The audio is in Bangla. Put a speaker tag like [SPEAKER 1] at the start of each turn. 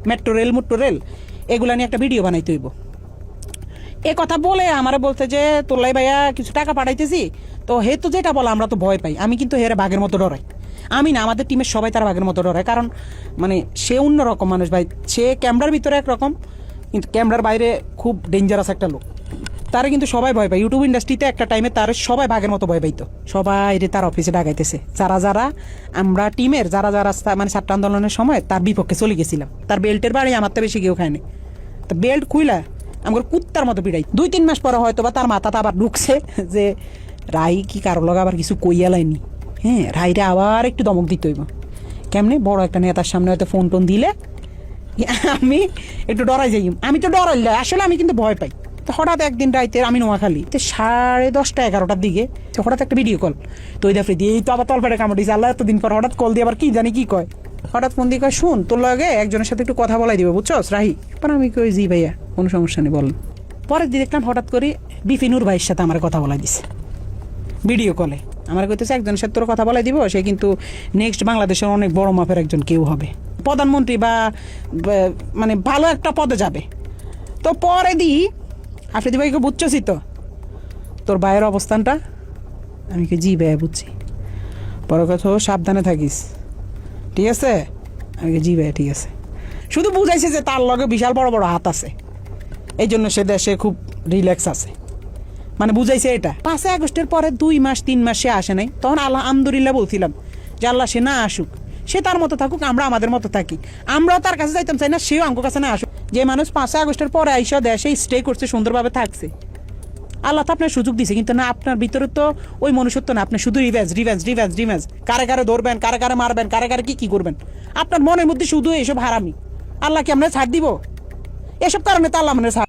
[SPEAKER 1] মেট্রো রেল এগুলা নিয়ে একটা ভিডিও বানাইতে হইব। এ কথা বলে আমারে বলতে যে তোলাই ভাইয়া কিছু টাকা পাঠাইতেছি, তো হে তো যেটা বলে আমরা তো ভয় পাই। আমি কিন্তু হেরে বাঘের মতো ডরাই। আমি না, আমাদের টিমের সবাই তার বাঘের মতো ডরায়, কারণ মানে সে অন্যরকম মানুষ ভাই। সে ক্যামেরার ভিতরে একরকম, কিন্তু ক্যামেরার বাইরে খুব ডেঞ্জারাস একটা লোক। তারা কিন্তু সবাই ভয় পায়। ইউটিউব ইন্ডাস্ট্রিতে একটা টাইমে তার সবাই বাঘের মতো ভয় পাইতো। সবাই রে তার অফিসে ডাকাইতেছে, যারা আমরা টিমের যারা মানে ছাত্র আন্দোলনের সময় তার বিপক্ষে চলে গেছিলাম। তার বেল্টের বাড়ি আমার তো বেশি কেউ খায়নি। তো বেল্ট খুইলা আমার কুত্তার মতো পিড়াই। 2-3 মাস পরে হয়তো বা তার মাথাটা আবার ঢুকছে যে রাই কি কারো লগে আবার কিছু কইয়া লাইনি। হ্যাঁ, রাইরে আবার একটু দমক দিতে হইব। কেমনে বড় একটা নেতার সামনে হয়তো ফোন টোন দিলে আমি একটু ডরাই যাই। আমি তো ডরাইলে আসলে আমি কিন্তু ভয় পাই। তো হঠাৎ একদিন রাইতে আমি নোয়াখালী 10:30-11টার দিকে হঠাৎ একটা ভিডিও কল। তো ওই দাফরি দিয়ে এই তো আবার তলপেটে কামড় দিয়েছে। আল্লাহ এতদিন পর হঠাৎ কল দিয়ে আবার কি জানি কি কয়। হঠাৎ ফোন দিয়ে কয়, শুন তোর লগে একজনের সাথে একটু কথা বলাই দিবে, বুঝছস রাহি? পর আমি কই, জি ভাইয়া, কোনো সমস্যা নেই, বলেন। পরের দিন দেখলাম হঠাৎ করে বিপিনুর ভাইয়ের সাথে আমার কথা বলাই দিছে ভিডিও কলে। আমার কইতেছে একজনের সাথে তোর কথা বলাই দিব, সে কিন্তু নেক্সট বাংলাদেশের অনেক বড় মাপের একজন কেউ হবে, প্রধানমন্ত্রী বা মানে ভালো একটা পদে যাবে। তো পরে দিই আফ্রিদি ভাইকে বুঝছি তো তোর ভাইয়ের অবস্থানটা? আমি কি, জি ভাইয়া বুঝছি। পরে কথা, সাবধানে থাকিস, ঠিক আছে? আমি কি, জি ভাইয়া ঠিক আছে। শুধু বুঝাইছে যে তার লগে বিশাল বড় বড় হাত আছে, এই জন্য সে দেশে খুব রিল্যাক্স আছে, মানে বুঝাইছে এটা। 5 আগস্টের পরে 2-3 মাস সে আসে নাই। তখন আলহামদুলিল্লাহ বলছিলাম যে আল্লাহ সে না আসুক, সে তার মতো থাকুক, আমরা আমাদের মতো থাকি। আমরাও তার কাছে যাইতাম চাই না, সেও আমার কাছে না আসুক। যে মানুষ 5 আগস্টের পরে আইসা দেশে স্টে করছে, সুন্দরভাবে থাকছে, আল্লাহ তো আপনার সুযোগ দিছে। কিন্তু না, আপনার ভিতরে তো ওই মনুষ্যত্ব না। আপনি শুধু রিভেঞ্জ, কারে কারে ধরবেন, কারে কারে মারবেন, কারে কারে কি করবেন। আপনার মনের মধ্যে শুধু এইসব হারামি। আল্লাহ কি আমরা ছাড় দিব? এসব কারণে তো আল্লাহ মানে ছাড়